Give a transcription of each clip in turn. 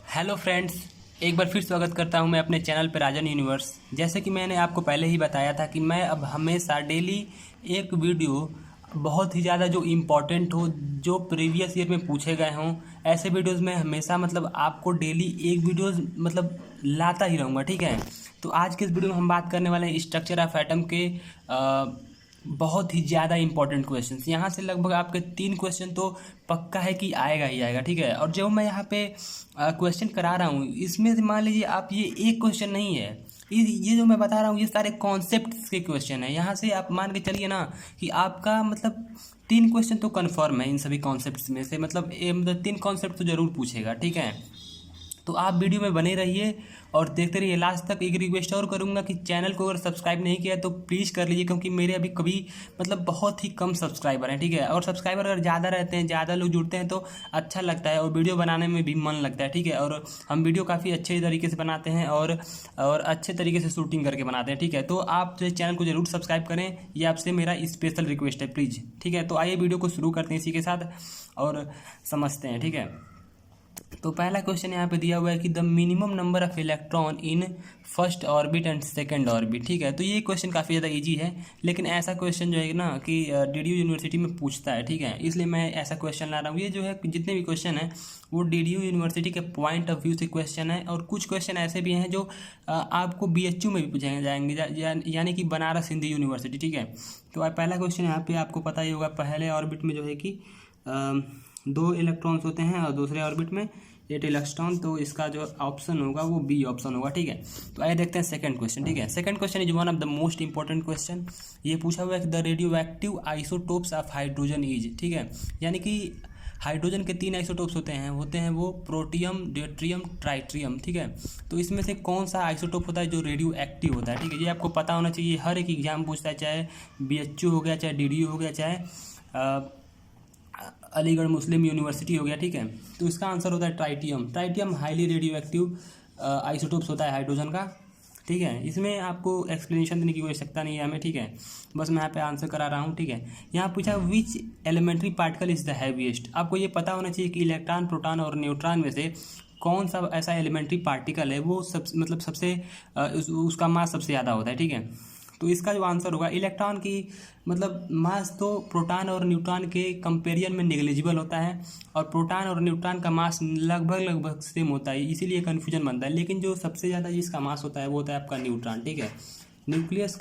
Hello friends, एक बार फिर स्वागत करता हूं मैं अपने चैनल पर राजन यूनिवर्स। जैसे कि मैंने आपको पहले ही बताया था कि मैं अब हमेशा डेली एक वीडियो बहुत ही ज़्यादा जो इम्पोर्टेंट हो, जो प्रीवियस ईयर में पूछे गए हों, ऐसे वीडियोस में हमेशा आपको डेली एक वीडियोस लाता ही रहूँगा। ठीक है, तो आज के इस वीडियो में हम बात करने वाले हैं स्ट्रक्चर ऑफ एटम के बहुत ही ज़्यादा इंपॉर्टेंट क्वेश्चंस। यहाँ से लगभग आपके 3 क्वेश्चन तो पक्का है कि आएगा ही आएगा। ठीक है, और जो मैं यहाँ पे क्वेश्चन करा रहा हूँ, इसमें से मान लीजिए आप ये एक क्वेश्चन नहीं है, ये जो मैं बता रहा हूँ ये सारे कॉन्सेप्ट्स के क्वेश्चन है। यहाँ से आप मान के चलिए ना कि आपका 3 क्वेश्चन तो कन्फर्म है इन सभी कॉन्सेप्ट्स में से। 3 कॉन्सेप्ट तो ज़रूर पूछेगा। ठीक है, तो आप वीडियो में बने रहिए और देखते रहिए लास्ट तक। एक रिक्वेस्ट और करूंगा कि चैनल को अगर सब्सक्राइब नहीं किया है तो प्लीज़ कर लीजिए, क्योंकि मेरे अभी कभी बहुत ही कम सब्सक्राइबर हैं। ठीक है, और सब्सक्राइबर अगर ज़्यादा रहते हैं, ज़्यादा लोग जुड़ते हैं तो अच्छा लगता है और वीडियो बनाने में भी मन लगता है। ठीक है, और हम वीडियो काफ़ी अच्छे तरीके से बनाते हैं और अच्छे तरीके से शूटिंग करके बनाते हैं। ठीक है, तो आप जो चैनल को जरूर सब्सक्राइब करें, ये आपसे मेरा स्पेशल रिक्वेस्ट है प्लीज़। ठीक है, तो आइए वीडियो को शुरू करते हैं इसी के साथ और समझते हैं। ठीक है, तो पहला क्वेश्चन यहाँ पे दिया हुआ है कि the minimum number of electron in first orbit and second orbit. ठीक है, तो ये क्वेश्चन काफ़ी ज़्यादा इजी है, लेकिन ऐसा क्वेश्चन जो है ना कि डीडीयू यूनिवर्सिटी में पूछता है। ठीक है, इसलिए मैं ऐसा क्वेश्चन ला रहा हूँ। ये जो है जितने भी क्वेश्चन हैं वो डीडीयू यूनिवर्सिटी के पॉइंट ऑफ व्यू से क्वेश्चन है, और कुछ क्वेश्चन ऐसे भी हैं जो आपको बीएचयू में भी पूछे जाएंगे, यानी कि बनारस हिंदू यूनिवर्सिटी। ठीक है, तो पहला क्वेश्चन यहाँ पे आपको पता ही होगा, पहले ऑर्बिट में जो है कि 2 इलेक्ट्रॉन्स होते हैं और दूसरे ऑर्बिट में 8 इलेक्ट्रॉन। तो इसका जो ऑप्शन होगा वो बी ऑप्शन होगा। ठीक है, तो आइए देखते हैं सेकंड क्वेश्चन। ठीक है, second question is one of the most important question. ये पूछा हुआ है कि the radio active isotopes of hydrogen is. ठीक है, यानी कि हाइड्रोजन के 3 आइसोटोप्स होते हैं वो प्रोटियम, ड्यूट्रियम, ट्राइट्रियम। ठीक है, तो इसमें से कौन सा आइसोटोप होता है जो रेडियो एक्टिव होता है। ठीक है, ये आपको पता होना चाहिए, हर एक एग्जाम पूछता है, चाहे बीएचयू हो गया, चाहे डीडीयू हो गया, चाहे अलीगढ़ मुस्लिम यूनिवर्सिटी हो गया। ठीक है, तो इसका आंसर होता है tritium. Tritium highly radio active isotopes होता है हाइड्रोजन का। ठीक है, इसमें आपको एक्सप्लेनेशन देने की कोई आवश्यकता नहीं है हमें। ठीक है, बस मैं यहाँ पे आंसर करा रहा हूँ। ठीक है, यहाँ पूछा which elementary particle is the heaviest. आपको ये पता होना चाहिए कि इलेक्ट्रॉन, प्रोटॉन और न्यूट्रॉन में से कौन सा ऐसा एलिमेंट्री पार्टिकल है वो सबसे उसका मास सबसे ज़्यादा होता है। ठीक है, तो इसका जो आंसर होगा इलेक्ट्रॉन की मास तो प्रोटॉन और न्यूट्रॉन के कंपेरिजन में नेग्लिजिबल होता है, और प्रोटॉन और न्यूट्रॉन का मास लगभग सेम होता है, इसीलिए कन्फ्यूजन बनता है। लेकिन जो सबसे ज़्यादा जिसका मास होता है वो होता है आपका न्यूट्रॉन। ठीक है, न्यूक्लियस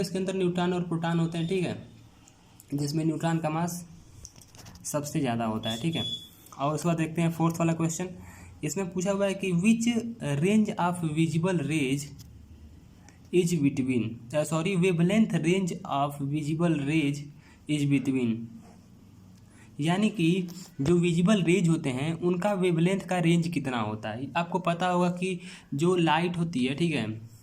के अंदर न्यूट्रॉन और प्रोटॉन होते हैं। ठीक है, जिसमें न्यूट्रॉन का मास सबसे ज़्यादा होता है। ठीक है, और उसके बाद देखते हैं फोर्थ वाला क्वेश्चन। इसमें पूछा हुआ है कि which range of visible raise is between wavelength range of visible raise is between, यानी कि जो विजिबल रेज होते हैं उनका वेवलेंथ का रेंज कितना होता है। आपको पता होगा कि जो लाइट होती है, ठीक है,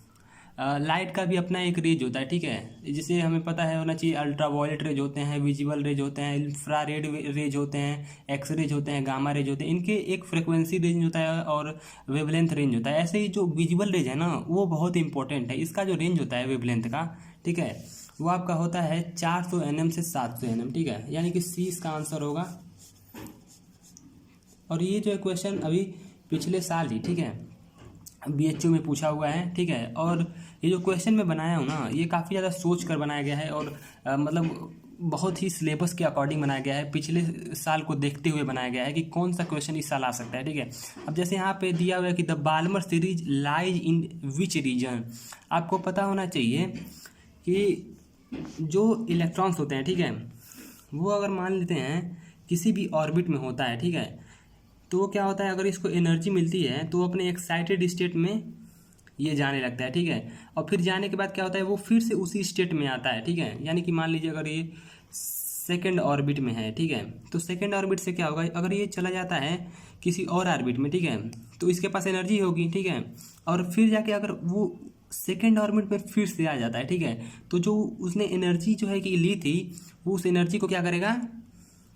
लाइट का भी अपना एक रेज होता है। ठीक है, जिसे हमें पता है होना चाहिए, अल्ट्रावायलेट रेज होते हैं, विजिबल रेज होते हैं, इंफ्रारेड रेज होते हैं, एक्स रेज होते हैं, गामा रेज होते हैं। इनके एक फ्रिक्वेंसी रेंज होता है और वेवलेंथ रेंज होता है। ऐसे ही जो विजिबल रेज है ना वो बहुत इंपॉर्टेंट है। इसका जो रेंज होता है वेवलेंथ का, ठीक है, वो आपका होता है 400 nm से 700 nm। ठीक है, यानी कि सी इसका आंसर होगा। और ये जो क्वेश्चन अभी पिछले साल ही, ठीक है, बीएचयू में पूछा हुआ है। ठीक है, और ये जो क्वेश्चन मैं बनाया हूँ ना ये काफ़ी ज़्यादा सोच कर बनाया गया है, और बहुत ही सिलेबस के अकॉर्डिंग बनाया गया है, पिछले साल को देखते हुए बनाया गया है कि कौन सा क्वेश्चन इस साल आ सकता है। ठीक है, अब जैसे यहाँ पे दिया हुआ है कि the Balmer series lies in which region. आपको पता होना चाहिए कि जो इलेक्ट्रॉन्स होते हैं, ठीक है, वो अगर मान लेते हैं किसी भी ऑर्बिट में होता है, ठीक है, तो क्या होता है अगर इसको एनर्जी मिलती है तो अपने एक्साइटेड स्टेट में ये जाने लगता है। ठीक है, और फिर जाने के बाद क्या होता है वो फिर से उसी स्टेट में आता है। ठीक है, यानी कि मान लीजिए अगर ये सेकंड ऑर्बिट में है, ठीक है, तो सेकंड ऑर्बिट से क्या होगा, अगर ये चला जाता है किसी और ऑर्बिट में, ठीक है, तो इसके पास एनर्जी होगी। ठीक है, और फिर जाके अगर वो सेकेंड ऑर्बिट में फिर से आ जाता है, ठीक है, तो जो उसने एनर्जी जो है कि ली थी वो उस एनर्जी को क्या करेगा,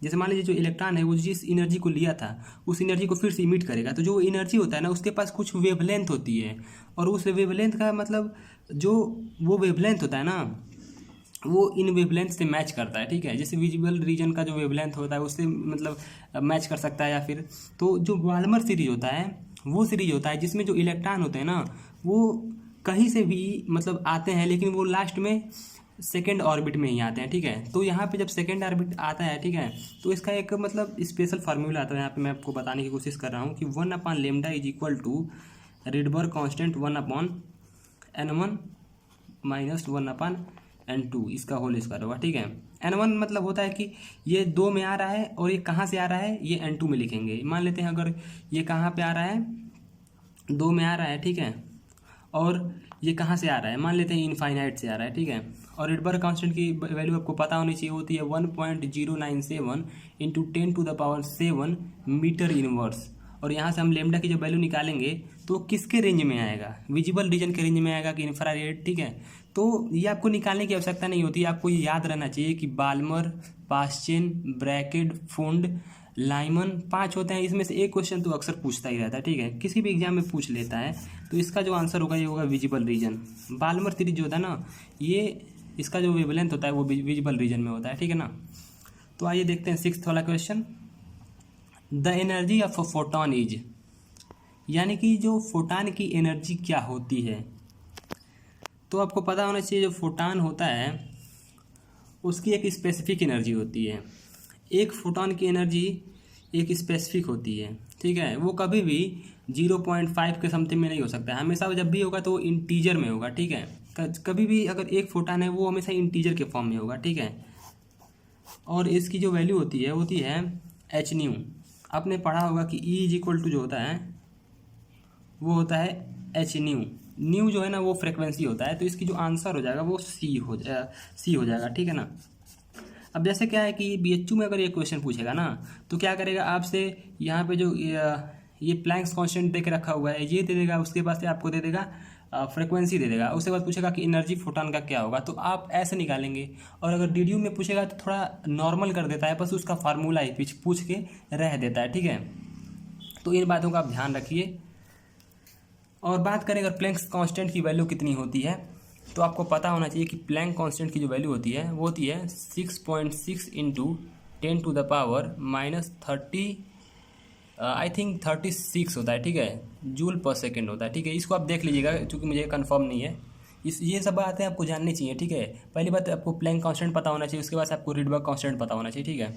जैसे मान लीजिए जो इलेक्ट्रॉन है वो जिस एनर्जी को लिया था उस एनर्जी को फिर से इमिट करेगा। तो जो एनर्जी होता है ना उसके पास कुछ वेवलेंथ होती है, और उस वेवलेंथ का जो वो वेवलेंथ होता है ना वो इन वेवलेंथ से मैच करता है, ठीक है। जैसे विजिबल रीजन का जो वेवलेंथ होता है उससे मतलब मैच कर सकता है, या फिर तो जो बाल्मर सीरीज होता है वो सीरीज होता है जिसमें जो इलेक्ट्रॉन होते हैं ना वो कहीं से भी मतलब आते हैं, लेकिन वो लास्ट में सेकेंड ऑर्बिट में ही आते हैं, ठीक है। तो यहाँ पे जब सेकेंड ऑर्बिट आता है, ठीक है, तो इसका एक मतलब स्पेशल फार्मूला आता है। यहाँ पे मैं आपको बताने की कोशिश कर रहा हूँ कि 1/λ is equal to Rydberg constant 1/n1 minus 1/n2 इसका होल स्क्वायर होगा, ठीक है। n1 मतलब होता है कि ये 2 में आ रहा है और ये कहाँ से आ रहा है, ये n2 में लिखेंगे। मान लेते हैं अगर ये कहाँ पे आ रहा है, 2 में आ रहा है, ठीक है, और ये कहाँ से आ रहा है, मान लेते हैं इनफाइनाइट से आ रहा है, ठीक है। और रिडबर्ग कांस्टेंट की वैल्यू आपको पता होनी चाहिए, होती है 1.097 इंटू 10⁷ मीटर इनवर्स। और यहाँ से हम लेमडा की जब वैल्यू निकालेंगे तो किसके रेंज में आएगा, विजिबल रीजन के रेंज में आएगा कि इंफ्रारेड, ठीक है। तो ये आपको निकालने की आवश्यकता नहीं होती, आपको ये याद रहना चाहिए कि बाल्मर, पाश्चेन, ब्रैकेट, फुंड, लाइमन 5 होते हैं। इसमें से एक क्वेश्चन तो अक्सर पूछता ही रहता है, ठीक है, किसी भी एग्जाम में पूछ लेता है। तो इसका जो आंसर होगा ये होगा विजिबल रीजन। बाल्मर सीरीज जो होता है ना, ये इसका जो वेवलेंथ होता है वो विजिबल रीजन में होता है, ठीक है ना। तो आइए देखते हैं 6th वाला question. The energy of a photon is, यानी कि जो फोटान की एनर्जी क्या होती है। तो आपको पता होना चाहिए जो फोटान होता है उसकी एक स्पेसिफिक एनर्जी होती है। एक फोटोन की एनर्जी एक स्पेसिफिक होती है, ठीक है। वो कभी भी 0.5 के समथिंग में नहीं हो सकता है, हमेशा जब भी होगा तो वो इंटीजर में होगा, ठीक है। कभी भी अगर एक फोटान है वो हमेशा इंटीजर के फॉर्म में होगा, ठीक है। और इसकी जो वैल्यू होती है एच न्यू। आपने पढ़ा होगा कि ई इज इक्वल टू जो होता है वो होता है एच न्यू। न्यू जो है ना वो फ्रिक्वेंसी होता है, तो इसकी जो आंसर हो जाएगा वो सी हो जाएगा, ठीक है ना। अब जैसे क्या है कि BHU में अगर ये क्वेश्चन पूछेगा ना तो क्या करेगा आपसे, यहाँ पे जो ये प्लैंक्स कांस्टेंट दे के रखा हुआ है ये दे देगा, उसके बाद से आपको दे देगा फ्रिक्वेंसी दे देगा, उसके बाद पूछेगा कि एनर्जी फोटॉन का क्या होगा, तो आप ऐसे निकालेंगे। और अगर DDU में पूछेगा तो थोड़ा नॉर्मल कर देता है, बस उसका फार्मूला ही पूछ के रह देता है, ठीक है। तो इन बातों का आप ध्यान रखिए। और बात करें अगर प्लैंक्स कांस्टेंट की वैल्यू कितनी होती है, तो आपको पता होना चाहिए कि प्लैंक कांस्टेंट की जो वैल्यू होती है वो होती है 6.6 इंटू 10⁻⁻30 आई थिंक 36 होता है, ठीक है, जूल पर सेकेंड होता है, ठीक है। इसको आप देख लीजिएगा क्योंकि मुझे कंफर्म नहीं है। ये सब बातें आपको जाननी चाहिए, ठीक है। पहली बात आपको प्लैंक कांस्टेंट पता होना चाहिए, उसके बाद आपको रिडबर्ग कांस्टेंट पता होना चाहिए, ठीक है।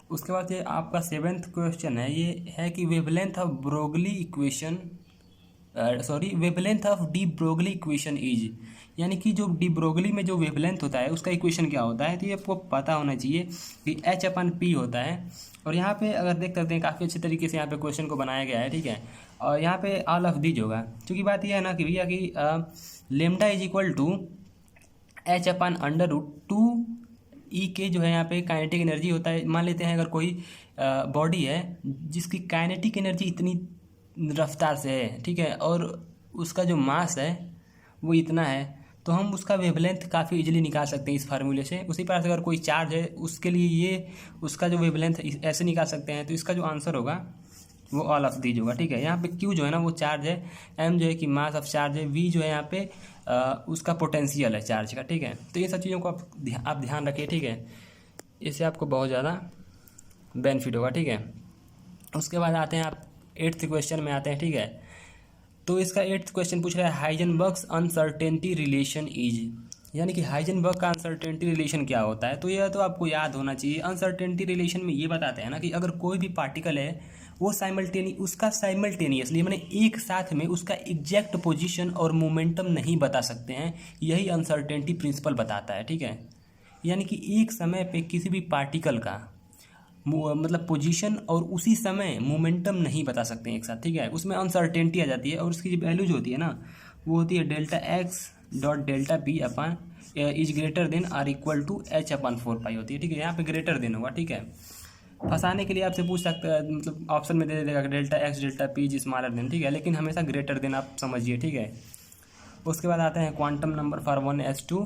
उसके बाद ये आपका 7th क्वेश्चन है, ये है कि wavelength of Broglie equation wavelength of de Broglie equation is, यानी कि जो डी ब्रोगली में जो वेवलेंथ होता है उसका इक्वेशन क्या होता है। तो ये आपको पता होना चाहिए कि H/P होता है। और यहाँ पे अगर देख सकते हैं काफ़ी अच्छे तरीके से यहाँ पे क्वेश्चन को बनाया गया है, ठीक है। और यहाँ पे ऑल ऑफ दीज होगा, क्योंकि बात यह है ना कि भैया कि lambda is equal to H/√2 E के जो है यहाँ पे काइनेटिक एनर्जी होता है। मान लेते हैं अगर कोई बॉडी है जिसकी काइनेटिक एनर्जी इतनी रफ्तार से है, ठीक है, और उसका जो मास है वो इतना है, तो हम उसका वेवलेंथ काफ़ी इजीली निकाल सकते हैं इस फार्मूले से। उसी प्रकार से अगर कोई चार्ज है उसके लिए ये उसका जो वेवलेंथ ऐसे निकाल सकते हैं। तो इसका जो आंसर होगा वो ऑल ऑफ दीज होगा, ठीक है। यहाँ पे Q जो है ना वो चार्ज है, M जो है कि मास ऑफ चार्ज है, V जो है यहाँ पे उसका पोटेंशियल है चार्ज का, ठीक है। तो ये सब चीज़ों को आप ध्यान रखिए, ठीक है, इससे आपको बहुत ज़्यादा बेनिफिट होगा, ठीक है। उसके बाद आते हैं आप 8th क्वेश्चन में आते हैं, ठीक है। तो इसका 8th क्वेश्चन पूछ रहा है हाइजेनबर्ग्स अनसर्टेनिटी रिलेशन इज, यानी कि हाइजेनबर्ग का अनसर्टेनिटी रिलेशन क्या होता है। तो यह तो आपको याद होना चाहिए। अनसर्टेनिटी रिलेशन में ये बताते हैं ना कि अगर कोई भी पार्टिकल है वो साइमल्टेनियसली मैंने एक साथ में उसका एग्जैक्ट पोजीशन और मोमेंटम नहीं बता सकते हैं, यही अनसर्टेनिटी प्रिंसिपल बताता है, ठीक है। यानी कि एक समय पे किसी भी पार्टिकल का मतलब पोजीशन और उसी समय मोमेंटम नहीं बता सकते हैं एक साथ, ठीक है, उसमें अनसर्टेनिटी आ जाती है। और उसकी वैल्यू जो होती है ना वो होती है Δx.Δp is greater than or equal to H/4π होती है, ठीक है। यहाँ पे ग्रेटर देन होगा, ठीक है। फंसाने के लिए आपसे पूछ सकते हैं, मतलब ऑप्शन में दे देगा Δx.Δp इज स्मॉलर देन, ठीक है, लेकिन हमेशा ग्रेटर देन आप समझिए, ठीक है। उसके बाद आते हैं quantum number for 1s2।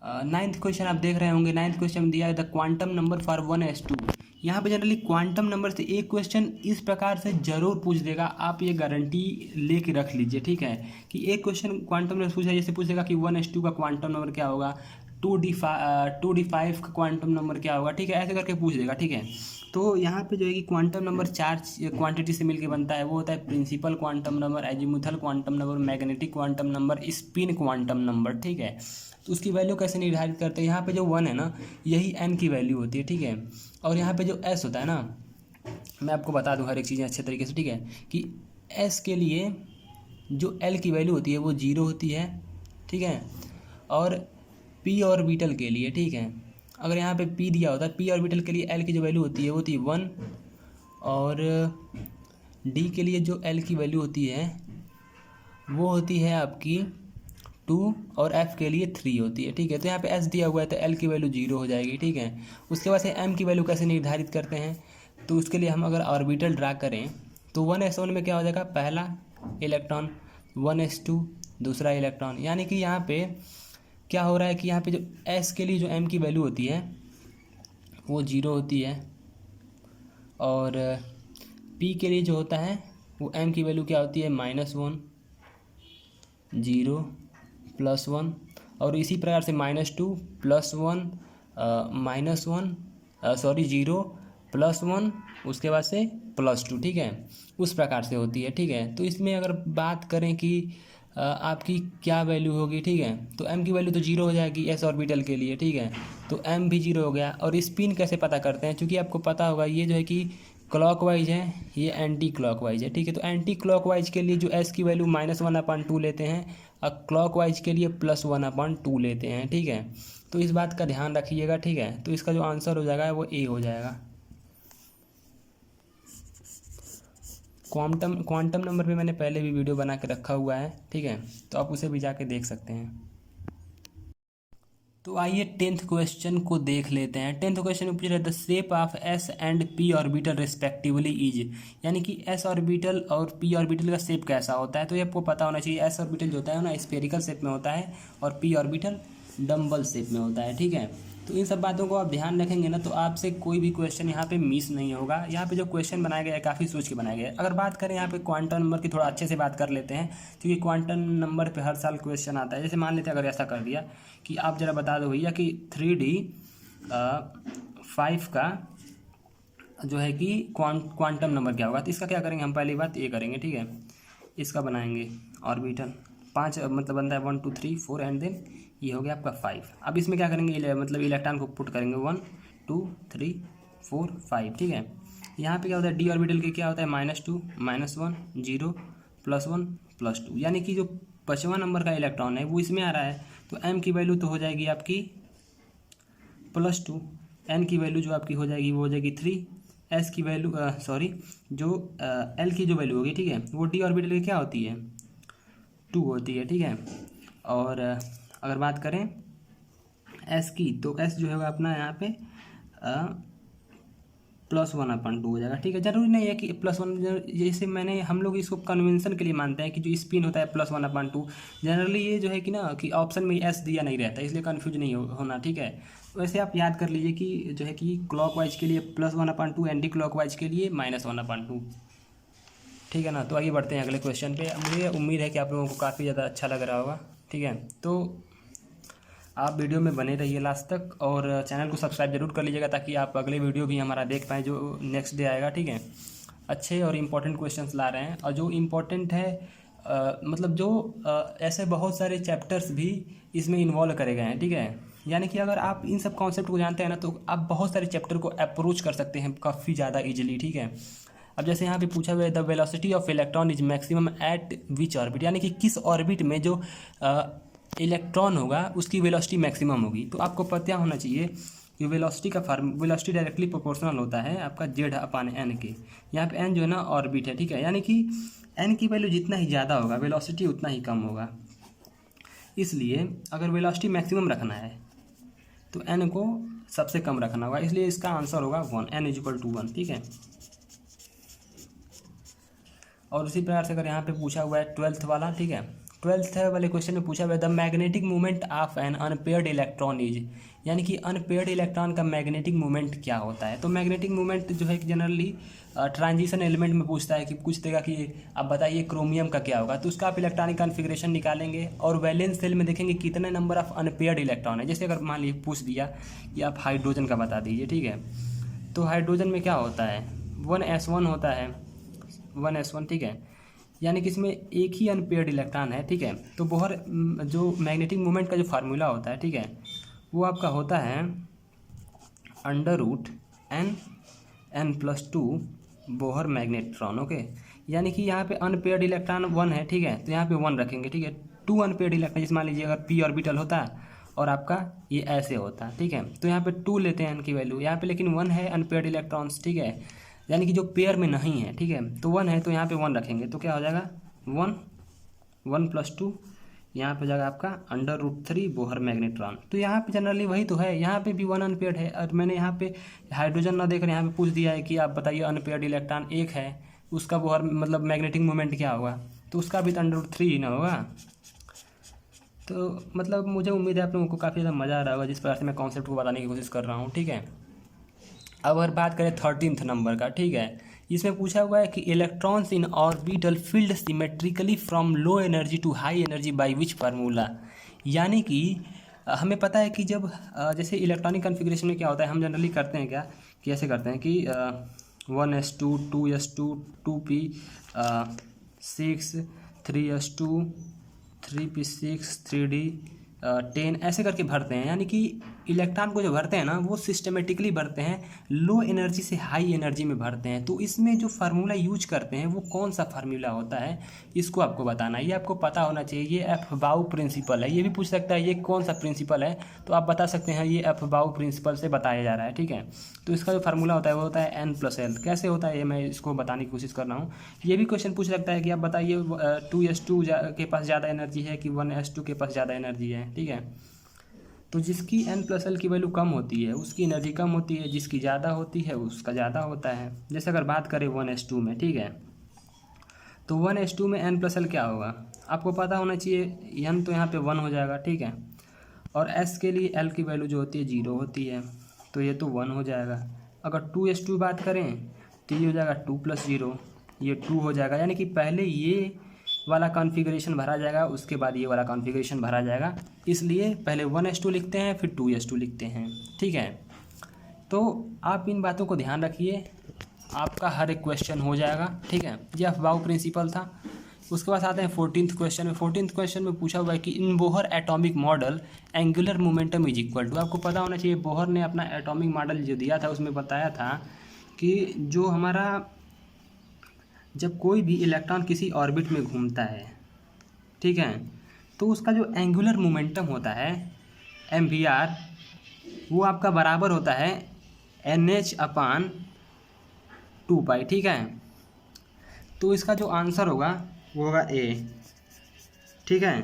Ninth question आप देख रहे होंगे। नाइन्थ क्वेश्चन दिया है the quantum number for 1s2। यहाँ पे जनरली क्वांटम नंबर से एक क्वेश्चन इस प्रकार से जरूर पूछ देगा, आप ये गारंटी लेके रख लीजिए, ठीक है, कि एक क्वेश्चन क्वांटम नंबर पूछा, जैसे पूछेगा कि 1s2 का क्वांटम नंबर क्या होगा, 2d5 का क्वांटम नंबर क्या होगा, ठीक है, ऐसे करके पूछ देगा, ठीक है। तो यहाँ पे जो है कि क्वांटम नंबर चार क्वांटिटी से मिलकर बनता है, वो होता है principal quantum number, azimuthal quantum number, magnetic quantum number, spin quantum number, ठीक है। तो उसकी वैल्यू कैसे निर्धारित करते हैं, यहाँ पे जो 1 है ना, यही n की वैल्यू होती है, ठीक है। और यहाँ पे जो s होता है ना, मैं आपको बता दूँ हर एक चीज़ें अच्छे तरीके से, ठीक है, कि s के लिए जो l की वैल्यू होती है वो 0 होती है, ठीक है। और p ऑर्बिटल के लिए, ठीक है, अगर यहाँ पे p दिया होता है, p ऑर्बिटल के लिए l की जो वैल्यू होती है वो होती है 1, और d के लिए जो l की वैल्यू होती है वो होती है आपकी 2, और f के लिए 3 होती है, ठीक है। तो यहाँ पे s दिया हुआ है तो l की वैल्यू 0 हो जाएगी, ठीक है। उसके बाद से m की वैल्यू कैसे निर्धारित करते हैं, तो उसके लिए हम अगर ऑर्बिटल ड्रा करें तो 1s1 में क्या हो जाएगा, पहला इलेक्ट्रॉन, 1s2 दूसरा इलेक्ट्रॉन, यानी कि यहाँ पे क्या हो रहा है कि यहाँ पे जो s के लिए जो m की वैल्यू होती है वो 0 होती है, और p के लिए जो होता है वो m की वैल्यू क्या होती है, -1, 0, +1, और इसी प्रकार से -2, +1, -1, 0, +1, उसके बाद से +2, ठीक है, उस प्रकार से होती है, ठीक है। तो इसमें अगर बात करें कि आपकी क्या वैल्यू होगी, ठीक है, तो m की वैल्यू तो 0 हो जाएगी s ऑर्बिटल के लिए, ठीक है, तो m भी 0 हो गया। और स्पिन कैसे पता करते हैं, क्योंकि आपको पता होगा ये जो है कि क्लॉकवाइज है, ये एंटी क्लॉकवाइज है, ठीक है। तो एंटी क्लॉकवाइज के लिए जो s की वैल्यू -1/2 लेते हैं, और क्लॉकवाइज के लिए +1/2 लेते हैं, ठीक है। तो इस बात का ध्यान रखिएगा, ठीक है। तो इसका जो आंसर हो जाएगा वो ए हो जाएगा। क्वांटम नंबर पे मैंने पहले भी वीडियो बना के रखा हुआ है, ठीक है, तो आप उसे भी जाके देख सकते हैं। तो आइए 10th क्वेश्चन को देख लेते हैं। 10th क्वेश्चन में पूछ रहा है the shape of s and p orbital respectively is, यानी कि s ऑर्बिटल और p ऑर्बिटल का शेप कैसा होता है। तो ये आपको पता होना चाहिए, s ऑर्बिटल जो होता है ना स्फेरिकल शेप में होता है, और p ऑर्बिटल डम्बल शेप में होता है, ठीक है। तो इन सब बातों को आप ध्यान रखेंगे ना, तो आपसे कोई भी क्वेश्चन यहाँ पे मिस नहीं होगा। यहाँ पे जो क्वेश्चन बनाया गया है काफ़ी सोच के बनाया गया है। अगर बात करें यहाँ पे क्वांटम नंबर की, थोड़ा अच्छे से बात कर लेते हैं, क्योंकि क्वांटम नंबर पे हर साल क्वेश्चन आता है। जैसे मान लेते हैं अगर ऐसा कर दिया कि आप ज़रा बता दो भैया कि 3d5 का जो है कि क्वांटम नंबर क्या होगा, तो इसका क्या करेंगे हम, पहली बात ये करेंगे, ठीक है, इसका बनाएंगे ऑर्बिटल 5, मतलब बनता है 1 2 3 4, एंड देन ये हो गया आपका 5। अब इसमें क्या करेंगे, मतलब इलेक्ट्रॉन को पुट करेंगे 1 2 3 4 5, ठीक है। यहाँ पे क्या होता है, डी ऑर्बिटल के क्या होता है, -2, -1, 0, +1, +2, यानी कि जो 5वां नंबर का इलेक्ट्रॉन है वो इसमें आ रहा है। तो m की वैल्यू तो हो जाएगी आपकी +2, n की वैल्यू जो आपकी हो जाएगी वो हो जाएगी 3, s की वैल्यू जो l की जो वैल्यू होगी, ठीक है, वो डी ऑर्बिटल की क्या होती है, 2 होती है, ठीक है। और अगर बात करें s की, तो s जो होगा अपना यहाँ पे +1/2 हो जाएगा, ठीक है। जरूरी नहीं है कि +1, जैसे हम लोग इसको कन्वेंशन के लिए मानते हैं कि जो स्पिन होता है +1/2, जनरली ये जो है कि ना कि ऑप्शन में s दिया नहीं रहता, इसलिए कन्फ्यूज नहीं होना, ठीक है। वैसे आप याद कर लीजिए कि जो है कि क्लॉकवाइज के लिए +1/2, एंटी क्लॉकवाइज के लिए -1/2, ठीक है ना। तो आइए बढ़ते हैं अगले क्वेश्चन पे। मुझे उम्मीद है कि आप लोगों को काफ़ी ज़्यादा अच्छा लग रहा होगा, ठीक है। तो आप वीडियो में बने रहिए लास्ट तक, और चैनल को सब्सक्राइब जरूर कर लीजिएगा, ताकि आप अगले वीडियो भी हमारा देख पाएँ जो नेक्स्ट डे आएगा, ठीक है। अच्छे और इम्पोर्टेंट क्वेश्चंस ला रहे हैं, और जो इम्पोर्टेंट है मतलब जो ऐसे बहुत सारे चैप्टर्स भी इसमें इन्वॉल्व करे गए हैं, ठीक है। यानी कि अगर आप इन सब कॉन्सेप्ट को जानते हैं ना, तो आप बहुत सारे चैप्टर को अप्रोच कर सकते हैं काफ़ी ज़्यादा ईजिली, ठीक है। अब जैसे यहाँ पे पूछा हुआ है the velocity of electron is maximum eight which orbit, यानी कि किस ऑर्बिट में जो इलेक्ट्रॉन होगा उसकी वेलोसिटी मैक्सिमम होगी। तो आपको पता होना चाहिए कि वेलोसिटी डायरेक्टली प्रोपोर्शनल होता है आपका z/n के। यहाँ पे n जो है ना ऑर्बिट है, ठीक है, यानी कि n की वैल्यू जितना ही ज़्यादा होगा वेलोसिटी उतना ही कम होगा। इसलिए अगर वेलोसिटी मैक्सिमम रखना है तो n को सबसे कम रखना होगा, इसलिए इसका आंसर होगा 1, n = 1, ठीक है। और उसी प्रकार से अगर यहाँ पे पूछा हुआ है 12th वाला, ठीक है, 12th वाले क्वेश्चन में पूछा हुआ the magnetic moment of an unpaired electron is, यानी कि अनपेयर्ड इलेक्ट्रॉन का मैग्नेटिक मोमेंट क्या होता है। तो मैग्नेटिक मोमेंट जो है कि जनरली ट्रांजिशन एलिमेंट में पूछता है कि पूछ देगा कि आप बताइए क्रोमियम का क्या होगा, तो उसका आप इलेक्ट्रॉनिक कॉन्फ़िगरेशन निकालेंगे और वैलेंस सेल में देखेंगे कितने नंबर ऑफ अनपेयर्ड इलेक्ट्रॉन है। जैसे अगर मान लीजिए पूछ दिया कि आप हाइड्रोजन का बता दीजिए, ठीक है, तो हाइड्रोजन में क्या होता है 1s1 होता है, 1s1, ठीक है, यानी कि इसमें एक ही अनपेयर्ड इलेक्ट्रॉन है, ठीक है। तो बोहर जो मैग्नेटिक मोमेंट का जो फार्मूला होता है, ठीक है, वो आपका होता है √n+2 बोहर मैग्नेट्रॉन, ओके। यानी कि यहाँ पे अनपेयर्ड इलेक्ट्रॉन 1 है, ठीक है, तो यहाँ पे 1 रखेंगे, ठीक है। 2 अनपेयर्ड इलेक्ट्रॉन, जैसे मान लीजिए अगर p ऑर्बिटल होता है और आपका ये ऐसे होता है, ठीक है, तो यहाँ पे 2 लेते हैं n की वैल्यू, यहाँ पे लेकिन 1 है अनपेयर्ड इलेक्ट्रॉन्स, ठीक है, यानी कि जो पेयर में नहीं है, ठीक है, तो 1 है तो यहाँ पे 1 रखेंगे, तो क्या हो जाएगा 1+2, यहाँ पे हो जाएगा आपका √3 बोहर मैग्नेट्रॉन। तो यहाँ पे जनरली वही तो है, यहाँ पे भी 1 अनपेयर्ड है और मैंने यहाँ पे हाइड्रोजन ना देकर यहाँ पे पूछ दिया है कि आप बताइए अनपेयर्ड इलेक्ट्रॉन 1 है, उसका बोहर मतलब मैग्नेटिक मोमेंट क्या होगा, तो उसका भी तो √3 ही ना होगा। तो मतलब मुझे उम्मीद है आप लोगों को काफ़ी ज़्यादा मज़ा आ रहा होगा जिस प्रकार से मैं कॉन्सेप्ट को बताने की कोशिश कर रहा हूँ, ठीक है। अब अगर बात करें 13th नंबर का, ठीक है, इसमें पूछा हुआ है कि electrons in orbital field symmetrically from low energy to high energy by which formula. यानी कि हमें पता है कि जब जैसे इलेक्ट्रॉनिक कॉन्फ़िगरेशन में क्या होता है, हम जनरली करते हैं क्या कि ऐसे करते हैं कि 1s2 2s2 2p 6 3s2 3p6 3d 10 ऐसे करके भरते हैं। यानी कि इलेक्ट्रॉन को जो भरते हैं ना वो सिस्टमेटिकली भरते हैं, लो एनर्जी से हाई एनर्जी में भरते हैं। तो इसमें जो फार्मूला यूज करते हैं वो कौन सा फार्मूला होता है, इसको आपको बताना है, ये आपको पता होना चाहिए। ये एफबाउ प्रिंसिपल है, ये भी पूछ सकता है ये कौन सा प्रिंसिपल है, तो आप बता सकते हैं ये एफबाउ प्रिंसिपल से बताया जा रहा है, ठीक है। तो इसका जो फार्मूला होता है वो होता है n+l। कैसे होता है ये मैं इसको बताने की कोशिश कर रहा हूँ। ये भी क्वेश्चन पूछ सकता है कि आप बताइए 2s2 के पास ज़्यादा एनर्जी है कि 1s2 के पास ज़्यादा एनर्जी है, ठीक है। तो जिसकी n+l की वैल्यू कम होती है उसकी एनर्जी कम होती है, जिसकी ज़्यादा होती है उसका ज़्यादा होता है। जैसे अगर बात करें 1s2 में, ठीक है, तो 1s2 में n+l क्या होगा आपको पता होना चाहिए। n तो यहाँ पे 1 हो जाएगा, ठीक है, और s के लिए l की वैल्यू जो होती है 0 होती है, तो ये तो 1 हो जाएगा। अगर 2s2 बात करें तो ये हो जाएगा 2 + 0, ये 2 हो जाएगा। यानी कि पहले ये वाला कॉन्फ़िगरेशन भरा जाएगा, उसके बाद ये वाला कॉन्फ़िगरेशन भरा जाएगा, इसलिए पहले 1s2 लिखते हैं फिर 2s2 लिखते हैं, ठीक है। तो आप इन बातों को ध्यान रखिए, आपका हर एक क्वेश्चन हो जाएगा, ठीक है। ये अफबाउ प्रिंसिपल था। उसके बाद आते हैं 14th क्वेश्चन में। 14th क्वेश्चन में पूछा हुआ है कि in Bohr atomic model angular momentum is equal to. आपको पता होना चाहिए बोहर ने अपना एटॉमिक मॉडल जो दिया था उसमें बताया था कि जो हमारा जब कोई भी इलेक्ट्रॉन किसी ऑर्बिट में घूमता है, ठीक है, तो उसका जो एंगुलर मोमेंटम होता है mvr वो आपका बराबर होता है nh/2π, ठीक है। तो इसका जो आंसर होगा वो होगा ए, ठीक है।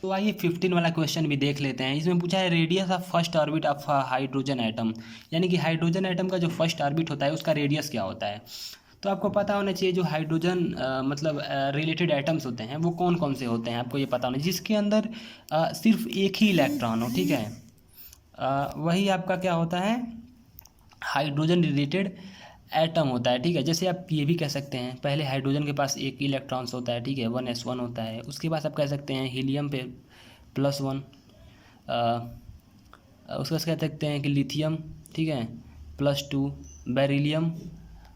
तो आइए 15 वाला क्वेश्चन भी देख लेते हैं। इसमें पूछा है radius of first orbit of hydrogen atom, यानी कि हाइड्रोजन एटम का जो फर्स्ट ऑर्बिट होता है उसका रेडियस क्या होता है। तो आपको पता होना चाहिए जो हाइड्रोजन मतलब रिलेटेड एटम्स होते हैं वो कौन कौन से होते हैं, आपको ये पता होना जिसके अंदर सिर्फ एक ही इलेक्ट्रॉन हो, ठीक है, वही आपका क्या होता है हाइड्रोजन रिलेटेड एटम होता है, ठीक है। जैसे आप ये भी कह सकते हैं पहले हाइड्रोजन के पास एक इलेक्ट्रॉन्स होता है, ठीक है, 1s1 होता है। उसके बाद आप कह सकते हैं हीलियम पे +1, उसके बाद कह सकते हैं कि लिथियम, ठीक है, +2, बेरिलियम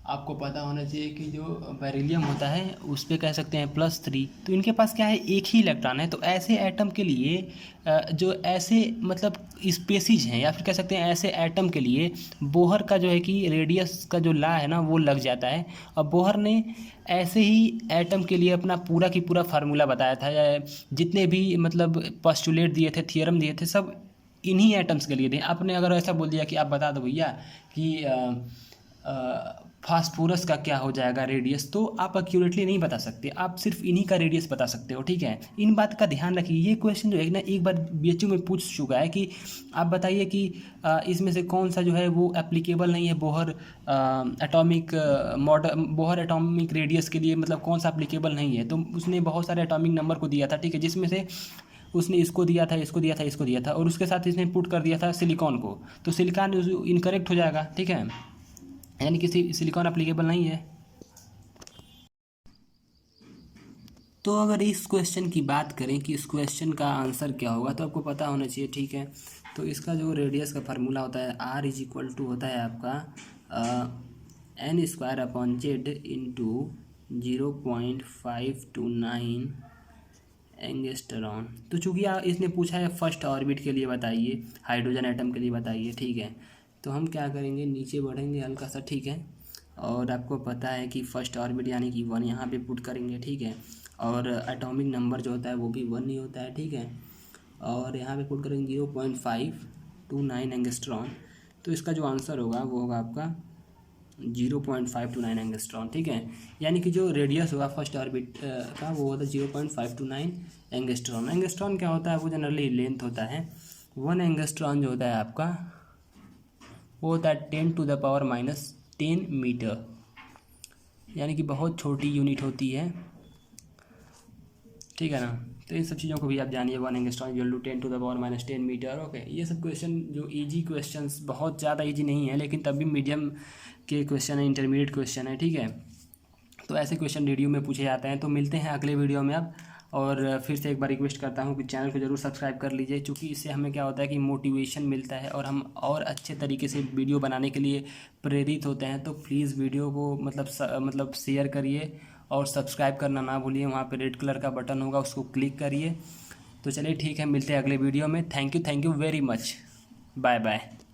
आपको पता होना चाहिए कि जो बेरिलियम होता है उस पर कह सकते हैं +3। तो इनके पास क्या है एक ही इलेक्ट्रॉन है। तो ऐसे एटम के लिए जो ऐसे मतलब स्पेसीज हैं या फिर कह सकते हैं ऐसे एटम के लिए बोहर का जो है कि रेडियस का जो लॉ है ना वो लग जाता है। और बोहर ने ऐसे ही एटम के लिए अपना पूरा की पूरा फार्मूला बताया था, जितने भी मतलब पोस्टुलेट दिए थे, थियरम दिए थे, सब इन्हीं एटम्स के लिए थे। आपने अगर ऐसा बोल दिया कि आप बता दो भैया कि फास्फोरस का क्या हो जाएगा रेडियस, तो आप एक्यूरेटली नहीं बता सकते, आप सिर्फ इन्हीं का रेडियस बता सकते हो, ठीक है। इन बात का ध्यान रखिए। ये क्वेश्चन जो है ना एक बार बीएचयू में पूछ चुका है कि आप बताइए कि इसमें से कौन सा जो है वो एप्लीकेबल नहीं है Bohr atomic model, Bohr atomic radius के लिए, मतलब कौन सा एप्लीकेबल नहीं है। तो उसने बहुत सारे एटॉमिक नंबर को दिया था, ठीक है, जिसमें से उसने इसको दिया था, इसको दिया था, इसको दिया था, और उसके साथ इसने पुट कर दिया था सिलिकॉन को, तो सिलिकॉन इनकरेक्ट हो जाएगा, ठीक है, यानी कि सिलिकॉन एप्लीकेबल नहीं है। तो अगर इस क्वेश्चन की बात करें कि इस क्वेश्चन का आंसर क्या होगा, तो आपको पता होना चाहिए, ठीक है। तो इसका जो रेडियस का फार्मूला होता है R इज इक्वल टू होता है आपका N square upon Z into 0.529 angstrom. तो चूँकि इसने पूछा है फर्स्ट ऑर्बिट के लिए बताइए, हाइड्रोजन एटम के लिए बताइए, ठीक है। तो हम क्या करेंगे, नीचे बढ़ेंगे हल्का सा, ठीक है, और आपको पता है कि फर्स्ट ऑर्बिट यानी कि 1 यहाँ पे पुट करेंगे, ठीक है, और एटॉमिक नंबर जो होता है वो भी 1 ही होता है, ठीक है, और यहाँ पे पुट करेंगे 0.529 एंगस्ट्रॉन। तो इसका जो आंसर होगा वो होगा आपका 0.529 एंगस्ट्रॉन, ठीक है, यानी कि जो रेडियस होगा फर्स्ट ऑर्बिट का वो होता है 0.529 एंगस्ट्रॉन। एंगस्ट्रॉन क्या होता है, वो जनरली लेंथ होता है। 1 एंगस्ट्रॉन जो होता है आपका वो होता है 10⁻⁻10 मीटर, यानी कि बहुत छोटी यूनिट होती है, ठीक है ना। तो इन सब चीज़ों को भी आप जानिए, 1 angstrom equal to 10⁻⁻10 metre, okay. ये सब क्वेश्चन जो इजी क्वेश्चंस, बहुत ज़्यादा इजी नहीं है लेकिन तब भी मीडियम के क्वेश्चन है, इंटरमीडिएट क्वेश्चन है, ठीक है। तो ऐसे क्वेश्चन वीडियो में पूछे जाते हैं। तो मिलते हैं अगले वीडियो में अब, और फिर से एक बार रिक्वेस्ट करता हूँ कि चैनल को ज़रूर सब्सक्राइब कर लीजिए, क्योंकि इससे हमें क्या होता है कि मोटिवेशन मिलता है और हम और अच्छे तरीके से वीडियो बनाने के लिए प्रेरित होते हैं। तो प्लीज़ वीडियो को मतलब शेयर करिए और सब्सक्राइब करना ना भूलिए, वहाँ पे रेड कलर का बटन होगा, उसको क्लिक करिए। तो चलिए ठीक है, मिलते हैं अगले वीडियो में। Thank you very much, bye bye.